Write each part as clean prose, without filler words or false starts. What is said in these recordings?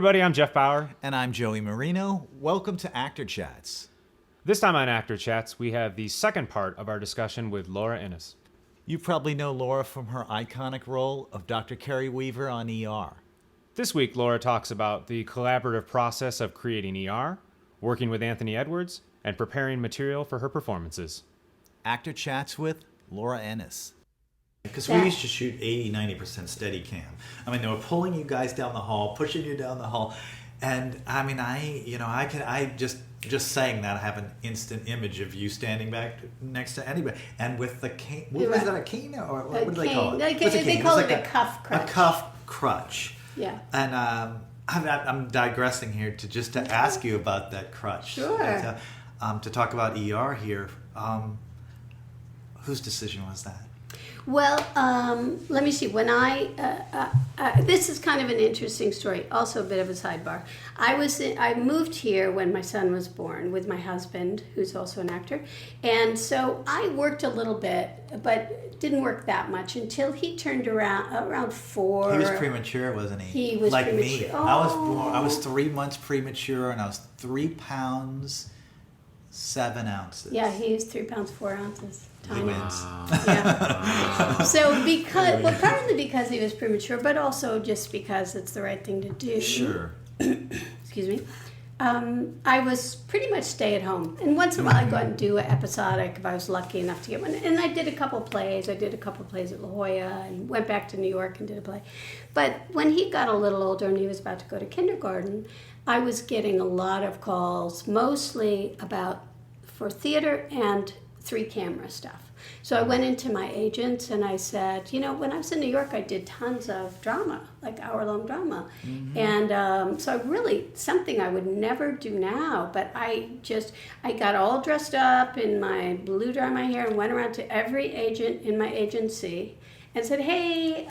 everybody, I'm Jeff Bower. And I'm Joey Marino. Welcome to Actor Chats. This time on Actor Chats, we have the second part of our discussion with Laura Innes. You probably know Laura from her iconic role of Dr. Carrie Weaver on ER. This week, Laura talks about the collaborative process of creating ER, working with Anthony Edwards, and preparing material for her performances. Actor Chats with Laura Innes. Because we used to shoot 80-90% steady cam. I mean, they were pulling you guys down the hall, pushing you down the hall. And I mean, I just saying that, I have an instant image of you standing back next to anybody. And with the cane, was that a cane? Or what do they call it? They call it a cuff crutch. A cuff crutch. Yeah. And I'm digressing here to ask you about that crutch. Sure. To talk about ER here, whose decision was that? Well, let me see. When this is kind of an interesting story, also a bit of a sidebar. I moved here when my son was born with my husband, who's also an actor. And so I worked a little bit, but didn't work that much until he turned around 4. He was premature, wasn't he? He was like premature. Me. I was 3 months premature, and I was 3 pounds 7 ounces. Yeah, he's 3 pounds 4 ounces. Tiny. Yeah. So partly because he was premature, but also just because it's the right thing to do. Sure. Excuse me. I was pretty much stay at home, and once in a while I'd go out and do an episodic if I was lucky enough to get one. And I did a couple plays. I did a couple plays at La Jolla, and went back to New York and did a play. But when he got a little older and he was about to go to kindergarten, I was getting a lot of calls, mostly for theater and 3-camera stuff. So I went into my agents and I said, when I was in New York, I did tons of drama, like hour-long drama. Mm-hmm. And so something I would never do now, but I got all dressed up in my blew dry my hair and went around to every agent in my agency and said, hey,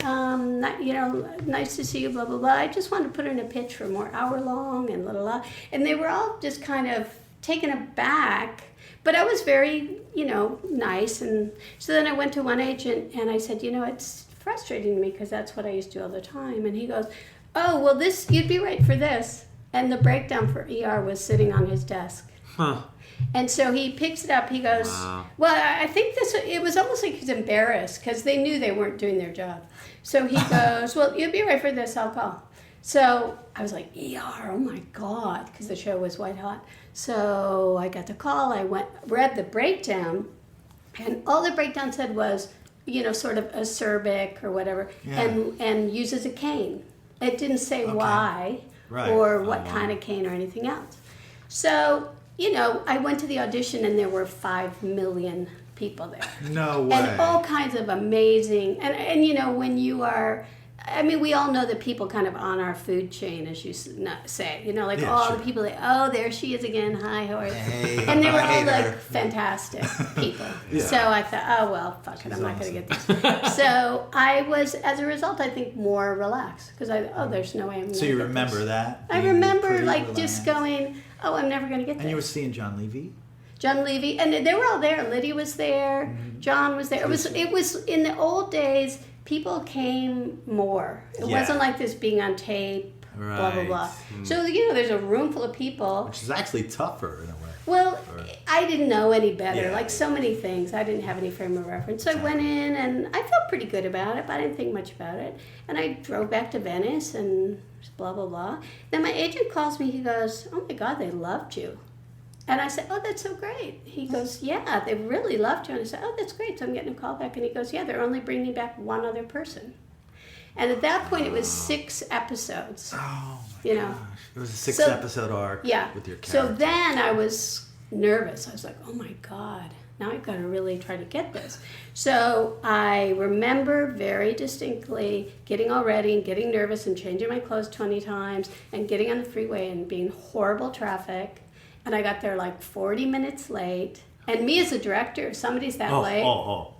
nice to see you, blah, blah, blah. I just wanted to put in a pitch for more hour-long and blah, blah, blah. And they were all just kind of taken aback. But I was very, nice. And so then I went to one agent and I said, it's frustrating to me because that's what I used to do all the time. And he goes, oh, well, you'd be right for this. And the breakdown for ER was sitting on his desk. Huh. And so he picks it up. He goes, well, I think it was almost like he's embarrassed because they knew they weren't doing their job. So he goes, well, you'd be right for this. I'll call. So I was like, ER, oh my God, because the show was white hot. So I got the call, read the breakdown, and all the breakdown said was, sort of acerbic or whatever, and uses a cane. It didn't say why or what kind of cane or anything else. So, I went to the audition and there were 5 million people there. No way. And all kinds of amazing, and when you are... we all know the people kind of on our food chain, as you say, the people that, there she is again, hi, how are you? Hey, and they were all fantastic people. Yeah. So I thought, fuck it, I'm not going to get this. So I was, as a result, I think more relaxed because there's no way I'm going to get this. So you remember that? I remember just going, I'm never going to get this. And you were seeing John Levy, and they were all there. Lydia was there, mm-hmm. John was there. It was in the old days. People came more. It wasn't like this being on tape, blah, blah, blah. Mm. So, there's a room full of people. Which is actually tougher in a way. Well, I didn't know any better. Like so many things, I didn't have any frame of reference. So I went in and I felt pretty good about it, but I didn't think much about it. And I drove back to Venice and blah, blah, blah. Then my agent calls me. He goes, oh my God, they loved you. And I said, oh, that's so great. He goes, yeah, they really loved you. And I said, oh, that's great. So I'm getting a call back. And he goes, yeah, they're only bringing back one other person. And at that point, it was 6 episodes. Oh, my gosh. It was a 6-episode arc with your character. So then I was nervous. I was like, oh, my God. Now I've got to really try to get this. So I remember very distinctly getting all ready and getting nervous and changing my clothes 20 times and getting on the freeway and being horrible traffic. And I got there 40 minutes late. And me as a director, if somebody's that late.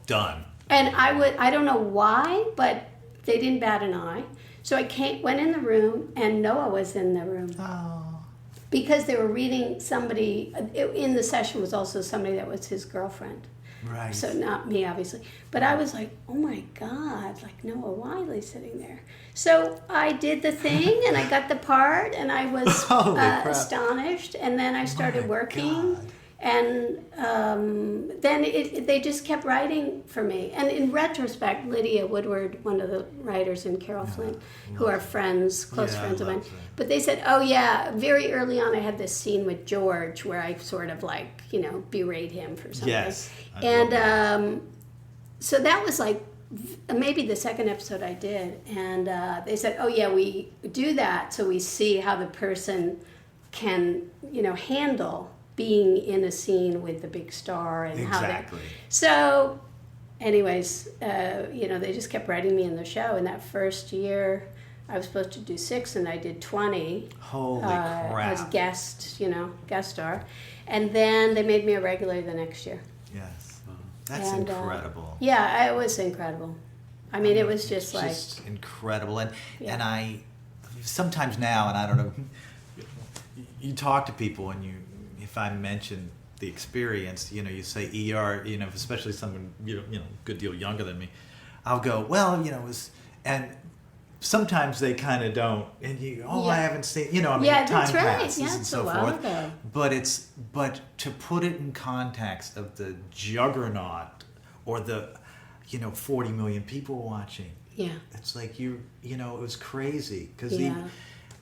Done. And I don't know why, but they didn't bat an eye. So I went in the room, and Noah was in the room. Oh. Because they were reading somebody, in the session was also somebody that was his girlfriend. Right. So not me, obviously. But I was like, oh my God, like Noah Wiley sitting there. So I did the thing and I got the part and I was Holy crap. astonished. And then I started My working. God. And then they just kept writing for me. And in retrospect, Lydia Woodward, one of the writers, and Carol Flint, who are friends, close friends of mine, but they said, oh yeah, very early on I had this scene with George where I sort of like, berate him for something. Yes. And so that was like maybe the second episode I did. And they said, oh yeah, we do that so we see how the person can, handle being in a scene with the big star and how that. So, anyways, they just kept writing me in the show. And that first year, I was supposed to do 6, and I did 20. Holy crap! As guest star, and then they made me a regular the next year. Yes, that's incredible. Yeah, it was incredible. I mean, it was just incredible, and I sometimes now, and I don't know, you talk to people and if I mention the experience, you say ER, especially someone, good deal younger than me, I'll go, well, it was, and sometimes they kind of don't, and I haven't seen, time passes and so forth. Ago. But to put it in context of the juggernaut or the, 40 million people watching. Yeah. It's like it was crazy because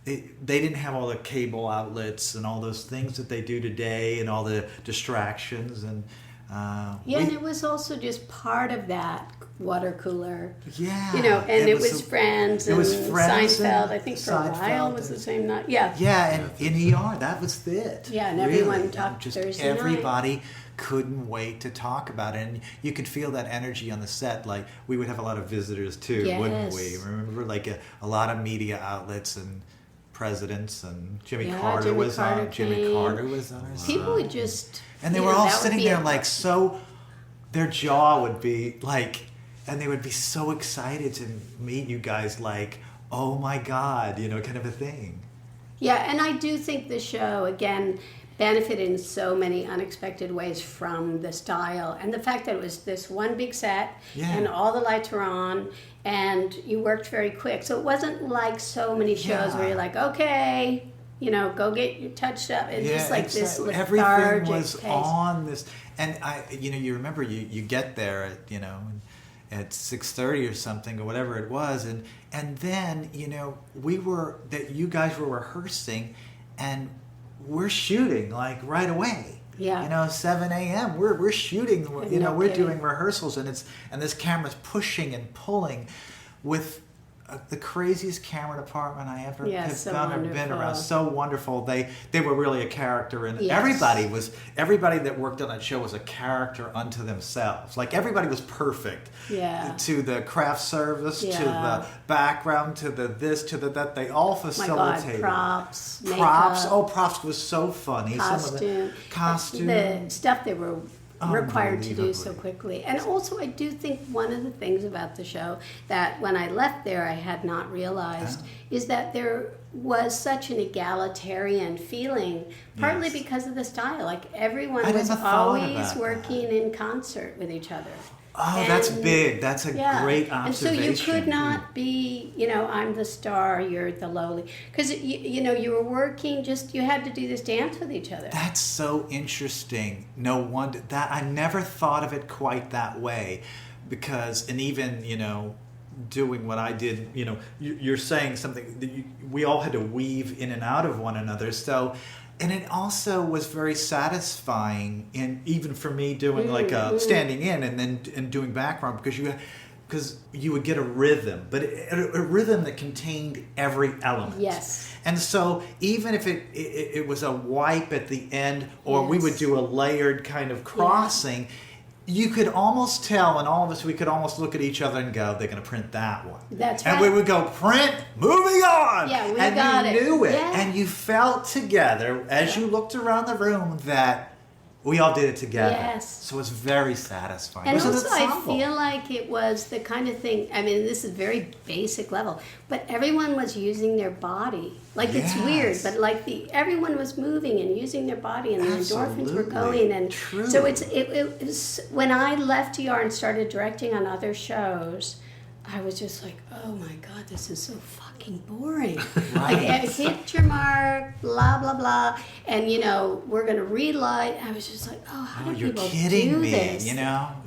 they didn't have all the cable outlets and all those things that they do today and all the distractions and and it was also just part of that water cooler. Yeah. And it was Friends and Seinfeld. I think for a while was the same night. Yeah. Yeah, and in ER, that was it. Yeah, and everyone talked just Thursday night. Everybody couldn't wait to talk about it, and you could feel that energy on the set. Like we would have a lot of visitors too, wouldn't we? Remember, like a lot of media outlets and presidents, and Jimmy Carter was on. Jimmy Carter was on. People would just, and they were all sitting there like so. Their jaw would be like, and they would be so excited to meet you guys. Like, oh my God, kind of a thing. Yeah, and I do think the show again benefited in so many unexpected ways from the style and the fact that it was this one big set and all the lights were on and you worked very quick. So it wasn't like so many shows where you're like, okay, go get your touched up. It's just like this lethargic everything was pace. on this, and you remember you get there at 6:30 or something or whatever it was, and then you guys were rehearsing, and we're shooting like right away. Yeah. 7 a.m. We're shooting. We're kidding. doing rehearsals, and this camera's pushing and pulling with the craziest camera department I ever have done or been around. So wonderful. They were really a character, and everybody that worked on that show was a character unto themselves. Like everybody was perfect. Yeah. To the craft service, to the background, to the this, to the that. They all facilitated. My God, props. Props was so funny. Costume. The stuff they were required to do so quickly. And also I do think one of the things about the show that when I left there I had not realized is that there was such an egalitarian feeling, partly because of the style. Like everyone was always working in concert with each other. Oh, that's big. That's a great observation. And so you could not be, I'm the star, you're the lowly. Because, you were working, you had to do this dance with each other. That's so interesting. No wonder. I never thought of it quite that way. Because, and even, doing what I did, you're saying something, that we all had to weave in and out of one another. So, and it also was very satisfying, and even for me doing standing in and doing background because you would get a rhythm, but a rhythm that contained every element. Yes. And so even if it was a wipe at the end, or we would do a layered kind of crossing. You could almost tell, and all of us, we could almost look at each other and go, they're going to print that one. That's right. And we would go, print, moving on. Yeah, we and got it. And you knew it. Yeah. And you felt together, as you looked around the room, that We all did it together. Yes. So it's very satisfying. And It was an also, I ensemble. feel like it was the kind of thing, I mean, this is very basic level, but everyone was using their body. Like, it's weird, Yes. but like everyone was moving and using their body, and the endorphins were Absolutely. going. And True. so it was, when I left ER and started directing on other shows, I was just like, oh my God, this is so fucking boring. Like, hit your mark, blah, blah, blah. And, we're going to relight. I was just like, oh, how do You're people kidding do me, this?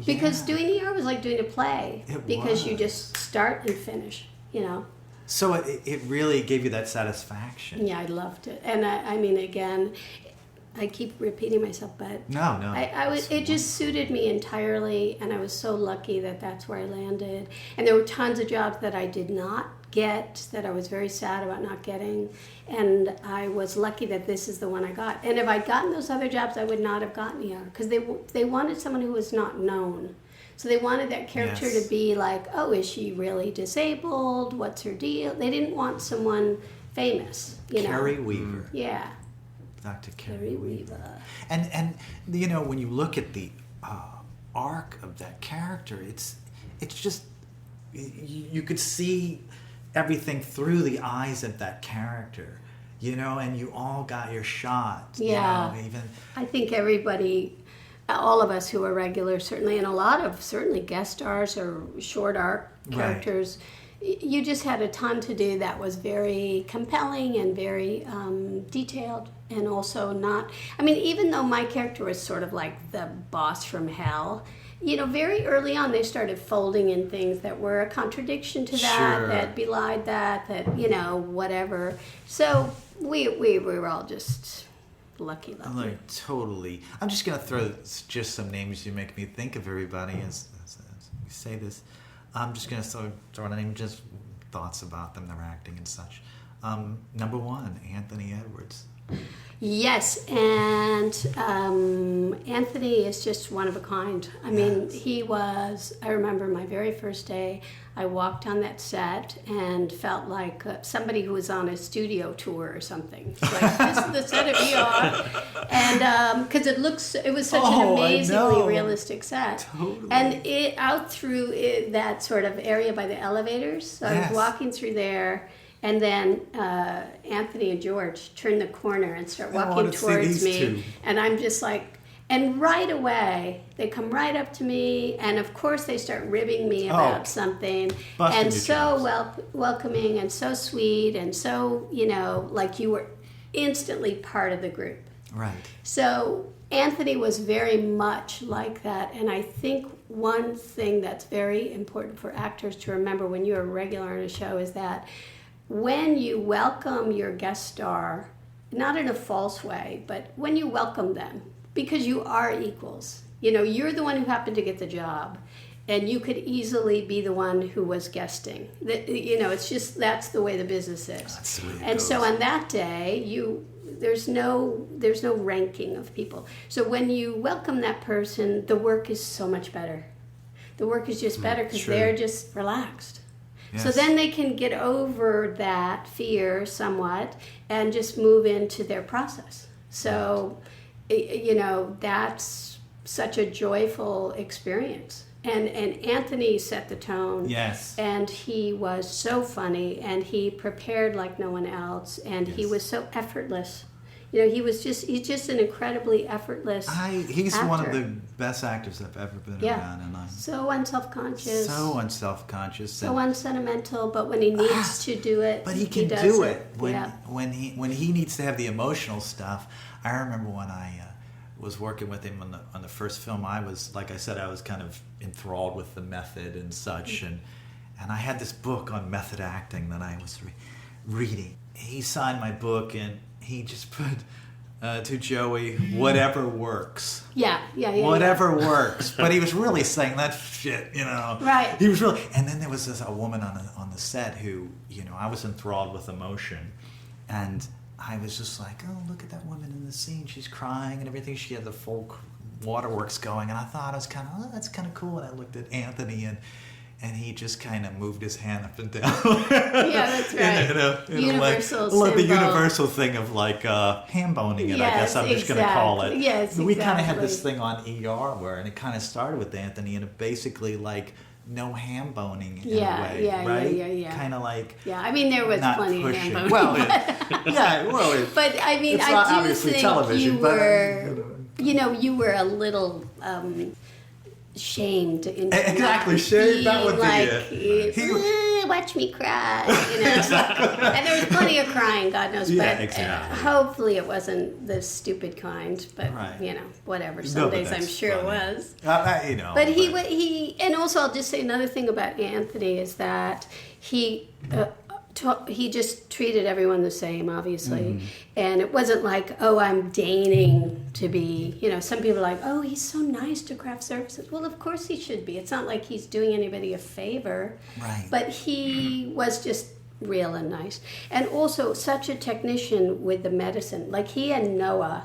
Because Yeah. doing ER was like doing a play. It because you was. just start and finish, So it really gave you that satisfaction. Yeah, I loved it. And I mean, again, I keep repeating myself, but No. I was. It just suited me entirely, and I was so lucky that that's where I landed. And there were tons of jobs that I did not get, that I was very sad about not getting, and I was lucky that this is the one I got. And if I'd gotten those other jobs, I would not have gotten ER, because they wanted someone who was not known. So they wanted that character Yes. to be like, oh, is she really disabled? What's her deal? They didn't want someone famous, Carrie Weaver. Yeah. Dr. Carrie Carrie Weaver. Weaver. And when you look at the arc of that character, it's just you could see everything through the eyes of that character, and you all got your shot. Yeah. Even I think everybody, all of us who are regulars, certainly, and a lot of certainly guest stars or short arc characters, you just had a ton to do that was very compelling and very detailed, and also not, I mean, even though my character was sort of like the boss from hell, very early on they started folding in things that were a contradiction to that, Sure. that belied that, whatever. So we were all just lucky. like totally. I'm just gonna throw just some names. You make me think of everybody as we say this. I'm just gonna throw a name, just thoughts about them, their acting and such. Number one, Anthony Edwards. Yes, and Anthony is just one of a kind. I mean, he was, I remember my very first day, I walked on that set and felt like somebody who was on a studio tour or something. It's like, this is the set of ER. And because it was such an amazingly realistic set. Totally. And out through that sort of area by the elevators. So I was walking through there. And then Anthony and George turn the corner and start walking towards me. Two. And I'm just like, and right away, they come right up to me. And of course, they start ribbing me about something. Busting And your so chops. welcoming and so sweet. And so, like you were instantly part of the group. Right. So Anthony was very much like that. And I think one thing that's very important for actors to remember when you're a regular on a show is that when you welcome your guest star, not in a false way, but when you welcome them, because you are equals. You're the one who happened to get the job, and you could easily be the one who was guesting. It's just, that's the way the business is. That's the way it and goes. so on that day, there's no ranking of people. So when you welcome that person, the work is so much better. The work is just better because true. they're just relaxed. So Yes. then they can get over that fear somewhat and just move into their process. So, that's such a joyful experience. And Anthony set the tone. Yes. And he was so funny, and he prepared like no one else, and he was so effortless. He's just an incredibly effortless He's actor. one of the best actors I've ever been around, and I'm So unselfconscious. so unselfconscious. So unsentimental, but when he needs to do it, But he can does do it Yeah. when he needs to have the emotional stuff. I remember when I was working with him on the first film. I was, like I said, I was kind of enthralled with the method and such, and I had this book on method acting that I was reading. He signed my book, and he just put to Joey, whatever works. Yeah. Whatever works. But he was really saying that shit, Right. He was really, and then there was a woman on the set who, I was enthralled with emotion, and I was just like, oh, look at that woman in the scene. She's crying and everything. She had the full waterworks going, and I thought it was kind of, that's kind of cool. And I looked at Anthony, and he just kind of moved his hand up and down. Yeah, that's right. Universal symbol. The universal thing of like ham boning it, I guess I'm just going to call it. Yes, We kind of had exactly. this thing on ER and it kind of started with Anthony, and it basically like no ham boning in a way, right? Yeah. Kind of like Yeah, I mean, there was not plenty pushing. of ham boning. But I mean, it's not I do obviously think television, you but, were, you were a little shamed into Exactly, not shamed, that being would be like, it. watch me cry, and there was plenty of crying, God knows. Yeah, but exactly. hopefully it wasn't the stupid kind. But Right. whatever. Some No, but days I'm that's sure it funny. was. But He and also I'll just say another thing about Anthony is that he just treated everyone the same, obviously, and it wasn't like, oh, I'm deigning to be. Some people are like, oh, he's so nice to craft services. Well, of course he should be. It's not like he's doing anybody a favor, Right. But he was just real and nice, and also such a technician with the medicine. Like he and Noah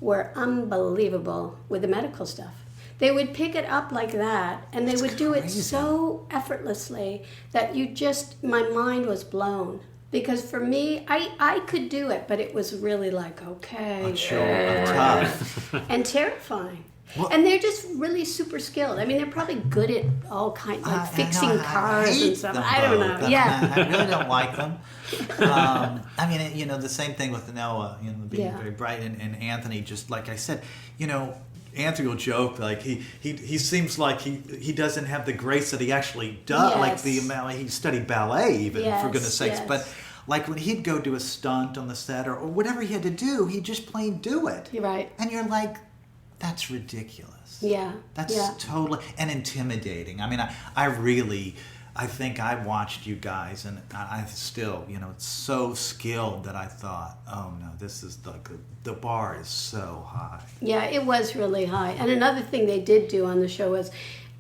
were unbelievable with the medical stuff. They would pick it up like that, and they would do it crazy. so effortlessly that my mind was blown. Because for me, I could do it, but it was really like, okay. tough. And terrifying. Well- And they're just really super skilled. I mean, they're probably good at all kinds, like fixing I cars and hate stuff. them I don't both. know. Yeah. I really don't like them. I mean, the same thing with Noah, being Yeah. very bright, and Anthony, just like I said, Anthony will joke like he seems like he doesn't have the grace that he actually does, Yes. like the amount he studied ballet even, for Yes, goodness sakes. yes. But like when he'd go do a stunt on the set or whatever he had to do, he'd just plain do it. You're right. And you're like, that's ridiculous. Yeah. That's yeah. totally and intimidating. I mean, I think I watched you guys, and I still, it's so skilled that I thought, oh no, this is the bar is so high. Yeah, it was really high. And another thing they did do on the show was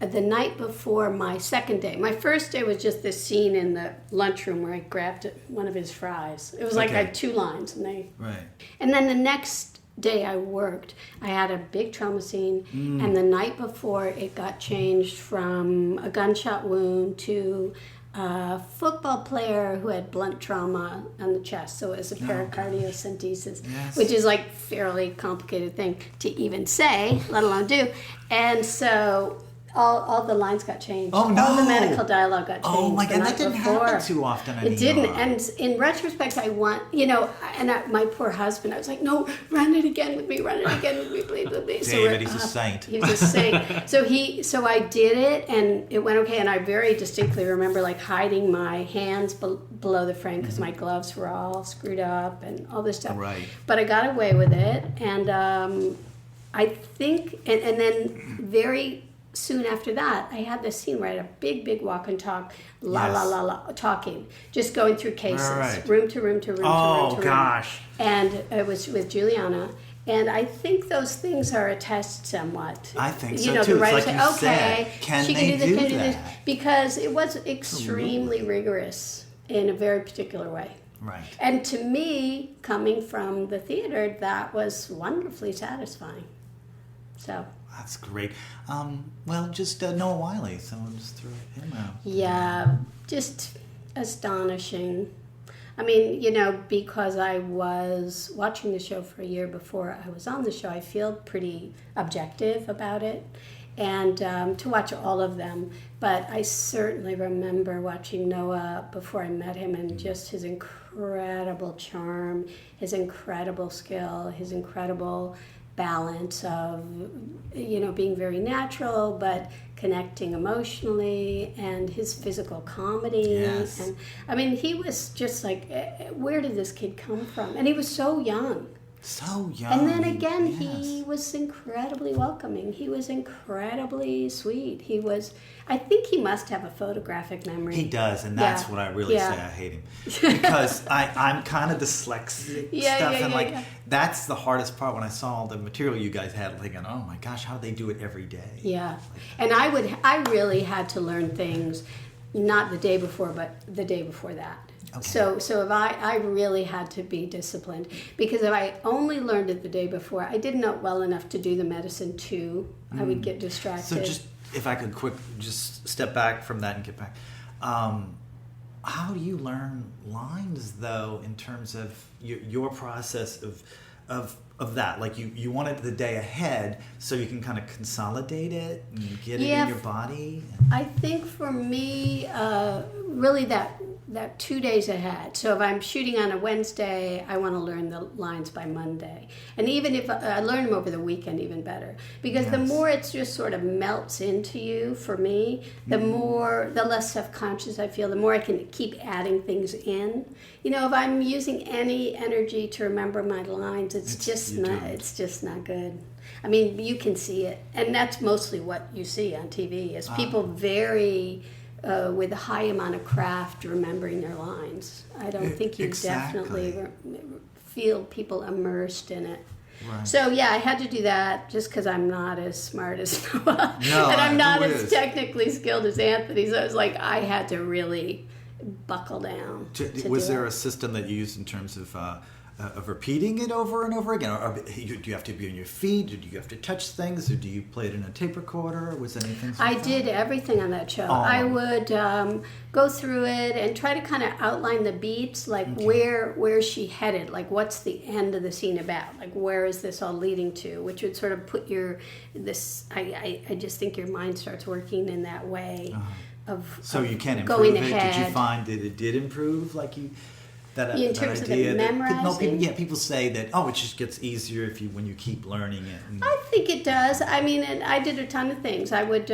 the night before my second day. My first day was just this scene in the lunchroom where I grabbed one of his fries. It was like I Okay. had 2 lines, Right. and then the next day I worked, I had a big trauma scene, and the night before it got changed from a gunshot wound to a football player who had blunt trauma on the chest, so it was a pericardiocentesis, Yes. which is like fairly complicated thing to even say, let alone do. And so all the lines got changed. Oh, no. All the medical dialogue got changed. Oh my the God, night that didn't before. happen too often It didn't. anymore. And in retrospect, I want, my poor husband, I was like, no, run it again with me, please, please. David, he's a saint. He was a saint. So I did it, and it went okay. And I very distinctly remember like hiding my hands below the frame because my gloves were all screwed up and all this stuff. Right. But I got away with it, and I think, and then very soon after that, I had this scene where I had a big walk and talk, la, talking, just going through cases, Right. room to room to room Oh, to room to room. gosh. And it was with Juliana. And I think those things are a test somewhat. I think so, You know, too. the It's writer like say, you okay, said, can she they can do this, do can do this. that? Because it was extremely rigorous in a very particular way. Right. And to me, coming from the theater, that was wonderfully satisfying. So, That's great. Well, just Noah Wiley, so I'll just throw him out. yeah, just astonishing. I mean, because I was watching the show for a year before I was on the show, I feel pretty objective about it. And to watch all of them. But I certainly remember watching Noah before I met him, and just his incredible charm, his incredible skill, his incredible balance of, being very natural, but connecting emotionally, and his physical comedy. Yes. And I mean, he was just like, where did this kid come from? And he was so young. So young. And then again, yes. he was incredibly welcoming. He was incredibly sweet. I think he must have a photographic memory. He does, and that's Yeah. what I really Yeah. say I hate him. Because I'm kind of dyslexic stuff, and that's the hardest part when I saw all the material you guys had, thinking, oh my gosh, how do they do it every day? Yeah. And I really had to learn things, not the day before, but the day before that. Okay. So if I really had to be disciplined, because if I only learned it the day before, I didn't know it well enough to do the medicine too. I would get distracted. So just if I could just step back from that and get back. How do you learn lines, though, in terms of your process of that? Like you want it the day ahead so you can kind of consolidate it and get it in your body? I think for me, really that 2 days ahead. So if I'm shooting on a Wednesday, I want to learn the lines by Monday. And even if I learn them over the weekend, even better. Because the more it just sort of melts into you, for me, the less self-conscious I feel, the more I can keep adding things in. You know, if I'm using any energy to remember my lines, it's just not good. I mean, you can see it. And that's mostly what you see on TV, is people very... with a high amount of craft remembering their lines. I don't think you definitely feel people immersed in it. Right. So yeah, I had to do that just because I'm not as smart as Noah. And I'm not as technically skilled as Anthony. So it was like I had to really buckle down. Was there a system that you used in terms of repeating it over and over again? Or do you have to be on your feet? Do you have to touch things? Or do you play it in a tape recorder? Was anything like that? Did everything on that show. I would go through it and try to kind of outline the beats, like where's she headed? Like what's the end of the scene about? Like where is this all leading to? Which would sort of put I just think your mind starts working in that way so you can improve going it. ahead. Did you find that it did improve? Like you... in terms of the memorizing? People say that, it just gets easier when you keep learning it. I think it does. I mean, and I did a ton of things. I would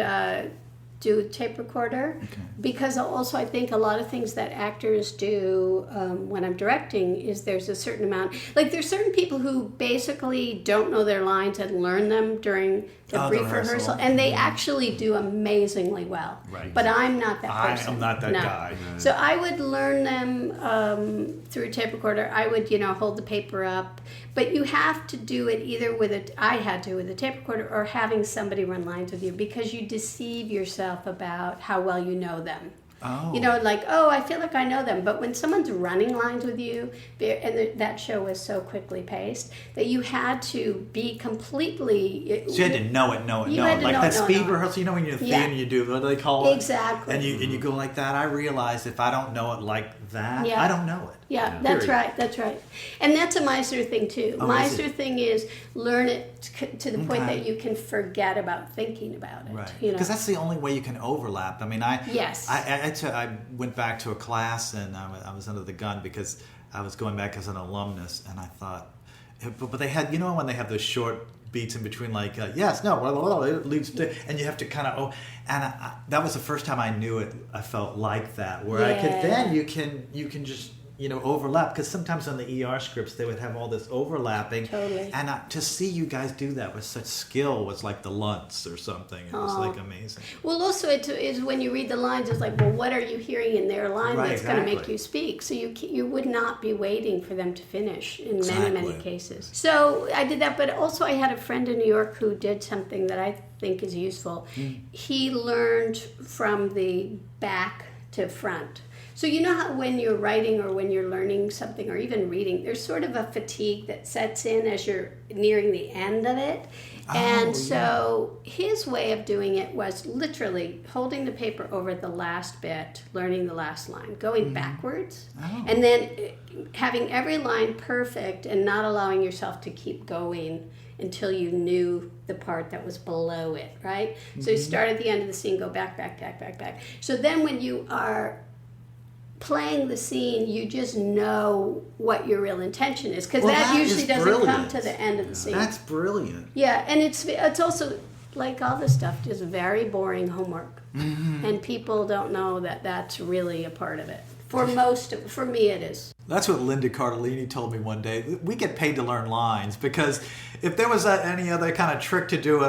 do a tape recorder because also I think a lot of things that actors do when I'm directing is there's a certain amount. Like there's certain people who basically don't know their lines and learn them during the brief rehearsal, and they actually do amazingly well. Right. But I'm not that person. I'm not that guy. No. So I would learn them through a tape recorder. I would, hold the paper up. But you have to do it either with a tape recorder or having somebody run lines with you, because you deceive yourself about how well you know them. Oh. I feel like I know them. But when someone's running lines with you, and that show was so quickly paced, that you had to be completely... So you had to know it. Like that speed rehearsal, when you're in the theater and you do, what do they call it? Exactly. And you go like that. I realize if I don't know it like that, I don't know it. Yeah, that's right. And that's a Meisner thing, too. Meisner thing is learn it to the point that you can forget about thinking about it. Right. Because that's the only way you can overlap. I mean, I went back to a class and I was under the gun because I was going back as an alumnus, and I thought, but they had, when they have those short beats in between, like yes, no, it leads to, and you have to kind of that was the first time I knew it. I felt like that, where I could then you can just overlap, because sometimes on the ER scripts they would have all this overlapping. Totally. And to see you guys do that with such skill was like the Luntz or something. It was like amazing. Well, also it is when you read the lines, it's like, well, what are you hearing in their line that's going to make you speak? So you would not be waiting for them to finish in many cases. So I did that, but also I had a friend in New York who did something that I think is useful. He learned from the back to front. So you know how when you're writing or when you're learning something or even reading, there's sort of a fatigue that sets in as you're nearing the end of it. So his way of doing it was literally holding the paper over the last bit, learning the last line, going backwards, and then having every line perfect and not allowing yourself to keep going until you knew the part that was below it, right? So you start at the end of the scene, go back. So then when you are playing the scene, you just know what your real intention is, because that usually doesn't come to the end of the scene. That's brilliant. Yeah, and it's also, like all this stuff, just very boring homework, and people don't know that that's really a part of it. For me, it is. That's what Linda Cardellini told me one day. We get paid to learn lines, because if there was any other kind of trick to do it,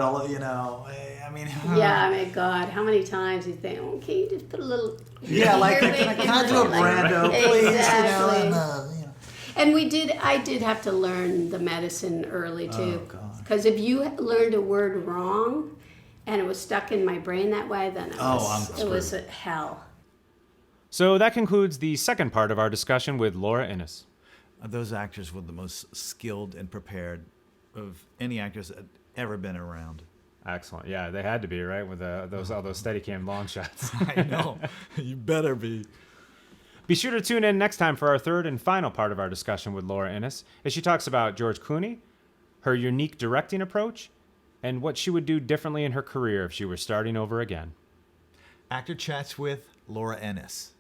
God, how many times you think, can you just put a little... Yeah, like, can I do a Brando, please? Exactly. And I did have to learn the medicine early, too. Because if you learned a word wrong, and it was stuck in my brain that way, then it was hell. So that concludes the second part of our discussion with Laura Innes. Those actors were the most skilled and prepared of any actors that had ever been around. Excellent. Yeah, they had to be, right, with all those Steadicam long shots. I know. You better be. Be sure to tune in next time for our third and final part of our discussion with Laura Innes, as she talks about George Clooney, her unique directing approach, and what she would do differently in her career if she were starting over again. Actor Chats with Laura Innes.